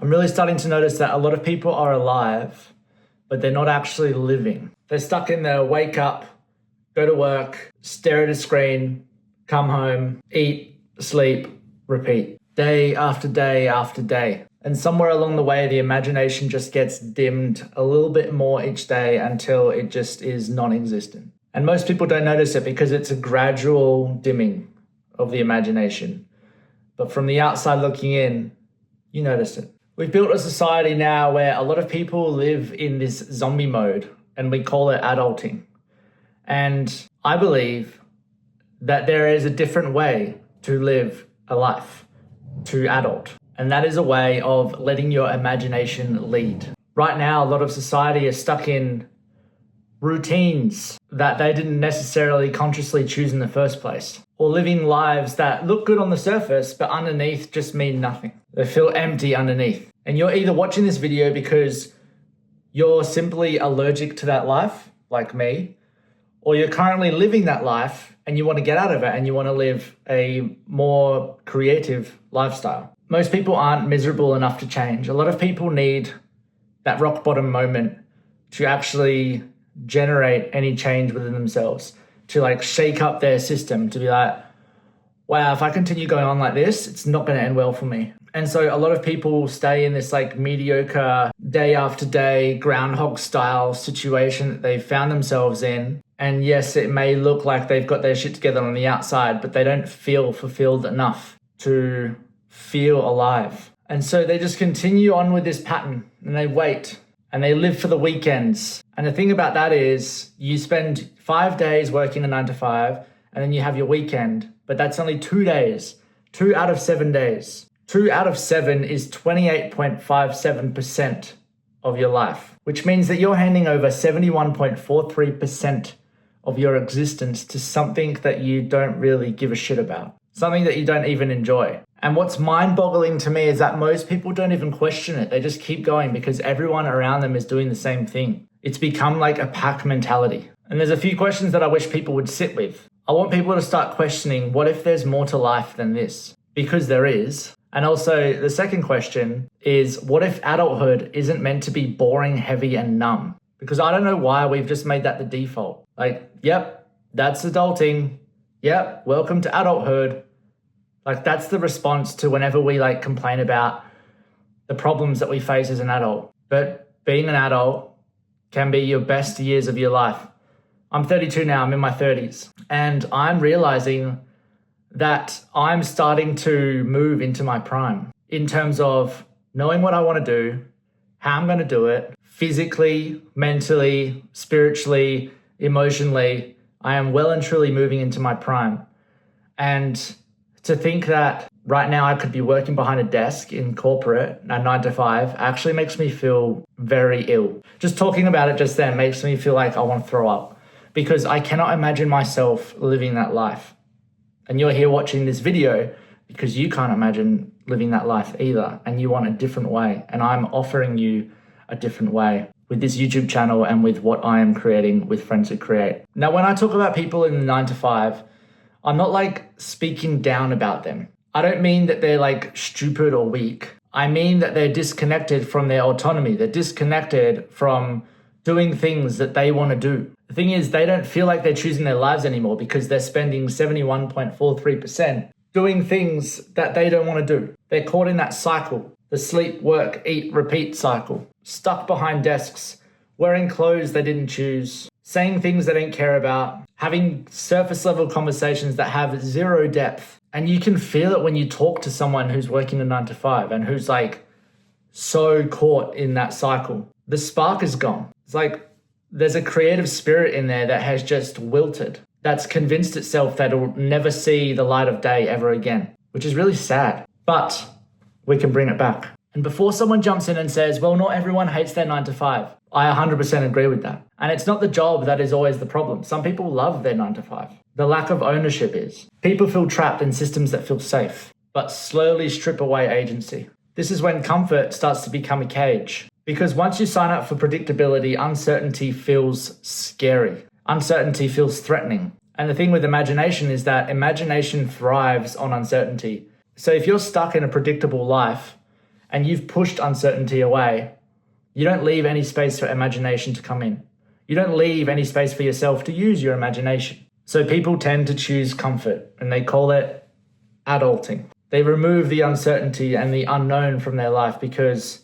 I'm really starting to notice that a lot of people are alive, but they're not actually living. They're stuck in the wake up, go to work, stare at a screen, come home, eat, sleep, repeat, day after day after day. And somewhere along the way, the imagination just gets dimmed a little bit more each day until it just is non-existent. And most people don't notice it because it's a gradual dimming of the imagination. But from the outside looking in, you notice it. We've built a society now where a lot of people live in this zombie mode, and we call it adulting. And I believe that there is a different way to live a life, to adult. And that is a way of letting your imagination lead. Right now, a lot of society is stuck in routines that they didn't necessarily consciously choose in the first place, or living lives that look good on the surface, but underneath just mean nothing. They feel empty underneath. And you're either watching this video because you're simply allergic to that life, like me, or you're currently living that life and you want to get out of it and you want to live a more creative lifestyle. Most people aren't miserable enough to change. A lot of people need that rock bottom moment to actually generate any change within themselves, to like shake up their system, to be like, wow, if I continue going on like this, it's not going to end well for me. And so a lot of people stay in this like mediocre day after day groundhog style situation that they've found themselves in. And yes, it may look like they've got their shit together on the outside, but they don't feel fulfilled enough to feel alive. And so they just continue on with this pattern and they wait and they live for the weekends. And the thing about that is you spend 5 days working a 9 to 5 and then you have your weekend, but that's only 2 days, 2 out of 7 days. 2 out of 7 is 28.57% of your life, which means that you're handing over 71.43% of your existence to something that you don't really give a shit about, something that you don't even enjoy. And what's mind-boggling to me is that most people don't even question it. They just keep going because everyone around them is doing the same thing. It's become like a pack mentality. And there's a few questions that I wish people would sit with. I want people to start questioning, what if there's more to life than this? Because there is. And also the second question is, what if adulthood isn't meant to be boring, heavy, and numb? Because I don't know why we've just made that the default. Like, yep, that's adulting. Yep, welcome to adulthood. Like that's the response to whenever we like complain about the problems that we face as an adult. But being an adult can be your best years of your life. I'm 32 now, I'm in my 30s. And I'm realizing that I'm starting to move into my prime in terms of knowing what I want to do, how I'm going to do it, physically, mentally, spiritually, emotionally. I am well and truly moving into my prime. And to think that right now I could be working behind a desk in corporate, a 9 to 5, actually makes me feel very ill. Just talking about it just then makes me feel like I want to throw up because I cannot imagine myself living that life. And you're here watching this video because you can't imagine living that life either. And you want a different way. And I'm offering you a different way with this YouTube channel and with what I am creating with Friends Who Create. Now, when I talk about people in the 9 to 5, I'm not like speaking down about them. I don't mean that they're like stupid or weak. I mean that they're disconnected from their autonomy. They're disconnected from doing things that they want to do. The thing is, they don't feel like they're choosing their lives anymore because they're spending 71.43% doing things that they don't want to do. They're caught in that cycle, the sleep, work, eat, repeat cycle, stuck behind desks, wearing clothes they didn't choose, saying things they don't care about, having surface level conversations that have zero depth. And you can feel it when you talk to someone who's working a 9 to 5 and who's like so caught in that cycle. The spark is gone. It's like there's a creative spirit in there that has just wilted, that's convinced itself that it'll never see the light of day ever again, which is really sad. But we can bring it back. And before someone jumps in and says, well, not everyone hates their 9 to 5, I 100% agree with that. And it's not the job that is always the problem. Some people love their 9 to 5. The lack of ownership is. People feel trapped in systems that feel safe, but slowly strip away agency. This is when comfort starts to become a cage. Because once you sign up for predictability, uncertainty feels scary. Uncertainty feels threatening. And the thing with imagination is that imagination thrives on uncertainty. So if you're stuck in a predictable life, and you've pushed uncertainty away, you don't leave any space for imagination to come in. You don't leave any space for yourself to use your imagination. So people tend to choose comfort, and they call it adulting. They remove the uncertainty and the unknown from their life because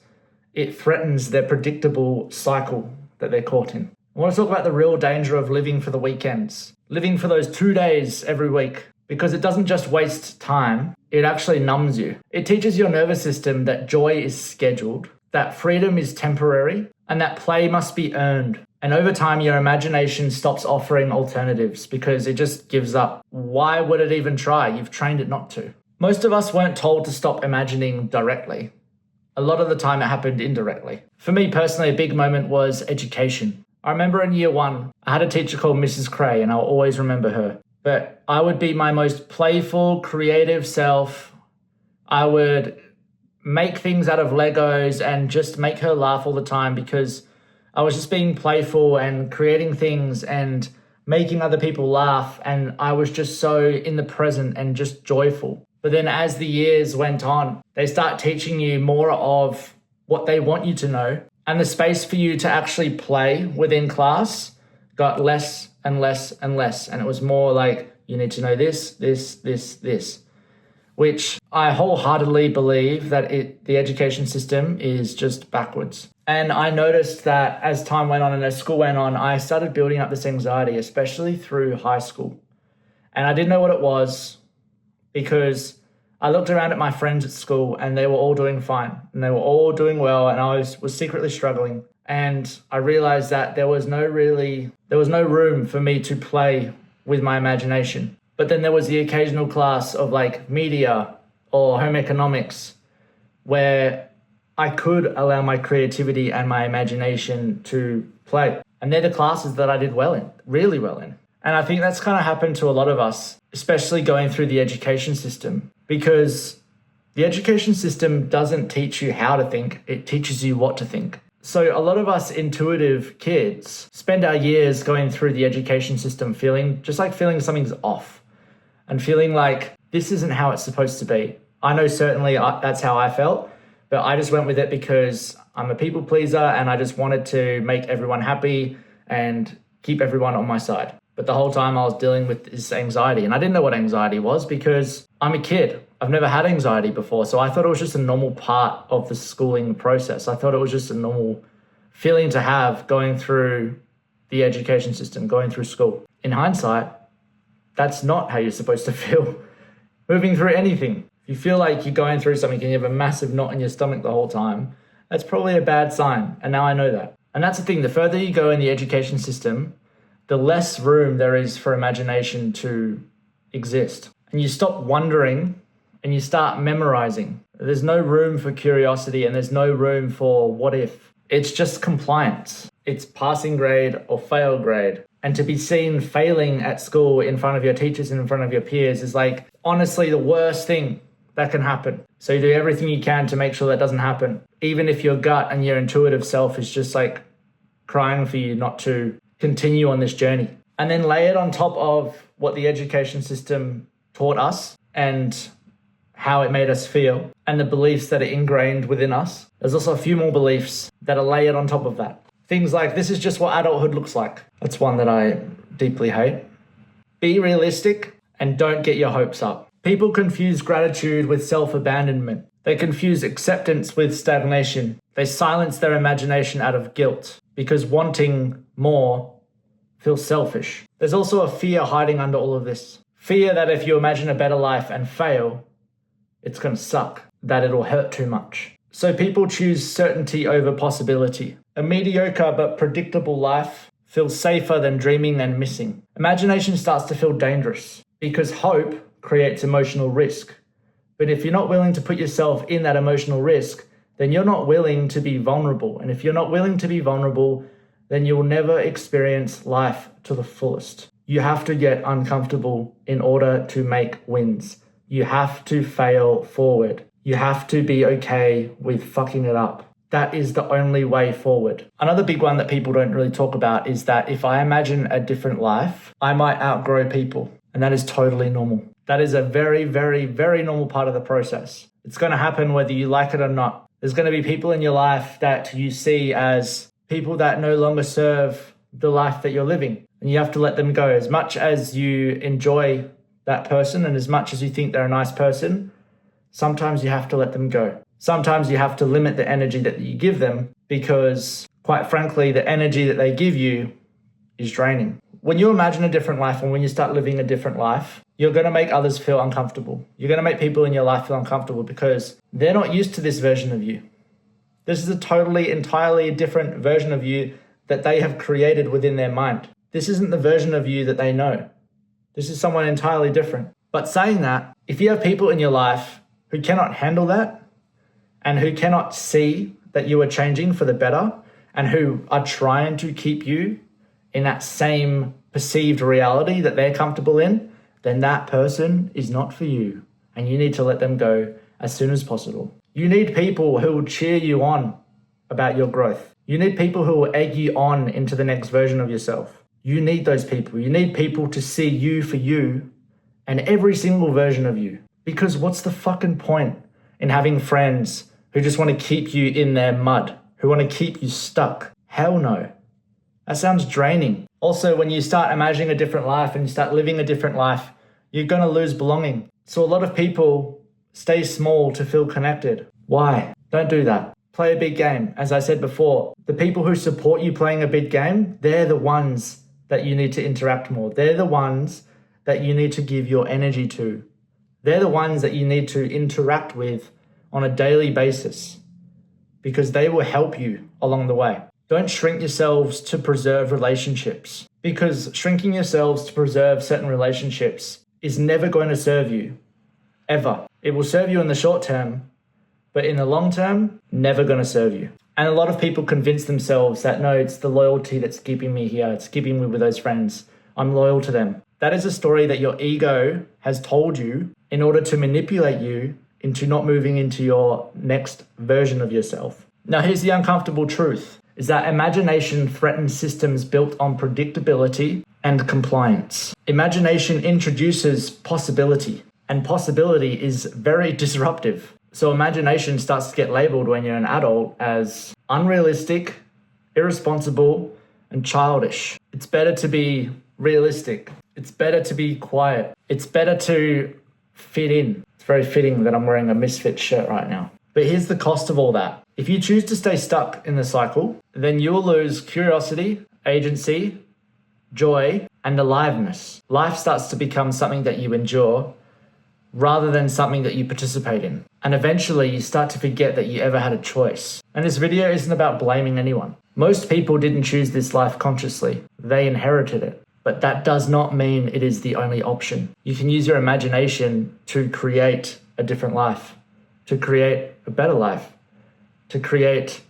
it threatens their predictable cycle that they're caught in. I want to talk about the real danger of living for the weekends, living for those 2 days every week, because it doesn't just waste time, it actually numbs you. It teaches your nervous system that joy is scheduled, that freedom is temporary, and that play must be earned. And over time, your imagination stops offering alternatives because it just gives up. Why would it even try? You've trained it not to. Most of us weren't told to stop imagining directly. A lot of the time it happened indirectly. For me personally, a big moment was education. I remember in year 1, I had a teacher called Mrs. Cray, and I'll always remember her. But I would be my most playful, creative self. I would make things out of Legos and just make her laugh all the time because I was just being playful and creating things and making other people laugh. And I was just so in the present and just joyful. But then as the years went on, they start teaching you more of what they want you to know. And the space for you to actually play within class got less and less and less. And it was more like, you need to know this, this, which I wholeheartedly believe that the education system is just backwards. And I noticed that as time went on and as school went on, I started building up this anxiety, especially through high school. And I didn't know what it was because I looked around at my friends at school and they were all doing fine and they were all doing well, and I was secretly struggling. And I realized that there was no room for me to play with my imagination. But then there was the occasional class of like media or home economics where I could allow my creativity and my imagination to play. And they're the classes that I did well in, really well in. And I think that's kind of happened to a lot of us, especially going through the education system, because the education system doesn't teach you how to think, it teaches you what to think. So a lot of us intuitive kids spend our years going through the education system feeling something's off and feeling like this isn't how it's supposed to be. I know certainly that's how I felt, but I just went with it because I'm a people pleaser and I just wanted to make everyone happy and keep everyone on my side. But the whole time I was dealing with this anxiety, and I didn't know what anxiety was because I'm a kid. I've never had anxiety before. So I thought it was just a normal part of the schooling process. I thought it was just a normal feeling to have going through the education system, going through school. In hindsight, that's not how you're supposed to feel moving through anything. If you feel like you're going through something and you have a massive knot in your stomach the whole time, that's probably a bad sign. And now I know that. And that's the thing. The further you go in the education system, the less room there is for imagination to exist. And you stop wondering and you start memorizing. There's no room for curiosity and there's no room for what if. It's just compliance. It's passing grade or fail grade. And to be seen failing at school in front of your teachers and in front of your peers is like, honestly, the worst thing that can happen. So you do everything you can to make sure that doesn't happen. Even if your gut and your intuitive self is just like crying for you not to continue on this journey. And then lay it on top of what the education system taught us and how it made us feel and the beliefs that are ingrained within us. There's also a few more beliefs that are layered on top of that. Things like, this is just what adulthood looks like. That's one that I deeply hate. Be realistic and don't get your hopes up. People confuse gratitude with self-abandonment. They confuse acceptance with stagnation. They silence their imagination out of guilt because wanting more feels selfish. There's also a fear hiding under all of this. Fear that if you imagine a better life and fail, it's going to suck, that it'll hurt too much. So people choose certainty over possibility. A mediocre but predictable life feels safer than dreaming and missing. Imagination starts to feel dangerous because hope creates emotional risk. But if you're not willing to put yourself in that emotional risk, then you're not willing to be vulnerable. And if you're not willing to be vulnerable, then you'll never experience life to the fullest. You have to get uncomfortable in order to make wins. You have to fail forward. You have to be okay with fucking it up. That is the only way forward. Another big one that people don't really talk about is that if I imagine a different life, I might outgrow people. And that is totally normal. That is a very, very, very normal part of the process. It's going to happen whether you like it or not. There's going to be people in your life that you see as people that no longer serve the life that you're living. And you have to let them go. As much as you enjoy that person and as much as you think they're a nice person, sometimes you have to let them go. Sometimes you have to limit the energy that you give them because, quite frankly, the energy that they give you is draining. When you imagine a different life and when you start living a different life, you're going to make others feel uncomfortable. You're going to make people in your life feel uncomfortable because they're not used to this version of you. This is a totally, entirely different version of you that they have created within their mind. This isn't the version of you that they know. This is someone entirely different. But saying that, if you have people in your life who cannot handle that and who cannot see that you are changing for the better and who are trying to keep you in that same perceived reality that they're comfortable in, then that person is not for you. And you need to let them go as soon as possible. You need people who will cheer you on about your growth. You need people who will egg you on into the next version of yourself. You need those people. You need people to see you for you and every single version of you. Because what's the fucking point in having friends who just want to keep you in their mud, who want to keep you stuck? Hell no. That sounds draining. Also, when you start imagining a different life and you start living a different life, you're going to lose belonging. So a lot of people stay small to feel connected. Why? Don't do that. Play a big game. As I said before, the people who support you playing a big game, they're the ones that you need to interact more. They're the ones that you need to give your energy to. They're the ones that you need to interact with on a daily basis because they will help you along the way. Don't shrink yourselves to preserve relationships because shrinking yourselves to preserve certain relationships is never going to serve you, ever. It will serve you in the short term, but in the long term, never going to serve you. And a lot of people convince themselves that, no, it's the loyalty that's keeping me here. It's keeping me with those friends. I'm loyal to them. That is a story that your ego has told you in order to manipulate you into not moving into your next version of yourself. Now, here's the uncomfortable truth, is that imagination threatens systems built on predictability and compliance. Imagination introduces possibility, and possibility is very disruptive. So imagination starts to get labeled when you're an adult as unrealistic, irresponsible, and childish. It's better to be realistic. It's better to be quiet. It's better to fit in. It's very fitting that I'm wearing a Misfit shirt right now. But here's the cost of all that. If you choose to stay stuck in the cycle, then you'll lose curiosity, agency, joy, and aliveness. Life starts to become something that you endure rather than something that you participate in. And eventually you start to forget that you ever had a choice. And this video isn't about blaming anyone. Most people didn't choose this life consciously. They inherited it. But that does not mean it is the only option. You can use your imagination to create a different life, to create a better life, to create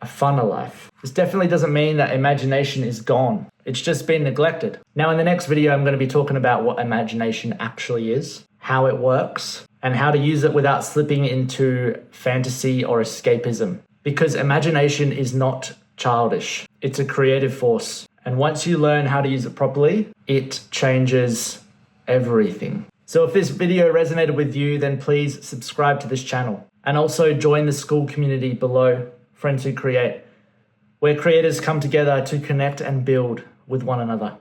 a funner life. This definitely doesn't mean that imagination is gone. It's just been neglected. Now, in the next video, I'm going to be talking about what imagination actually is, how it works, and how to use it without slipping into fantasy or escapism. Because imagination is not childish. It's a creative force. And once you learn how to use it properly, it changes everything. So if this video resonated with you, then please subscribe to this channel. And also join the school community below, Friends Who Create, where creators come together to connect and build with one another.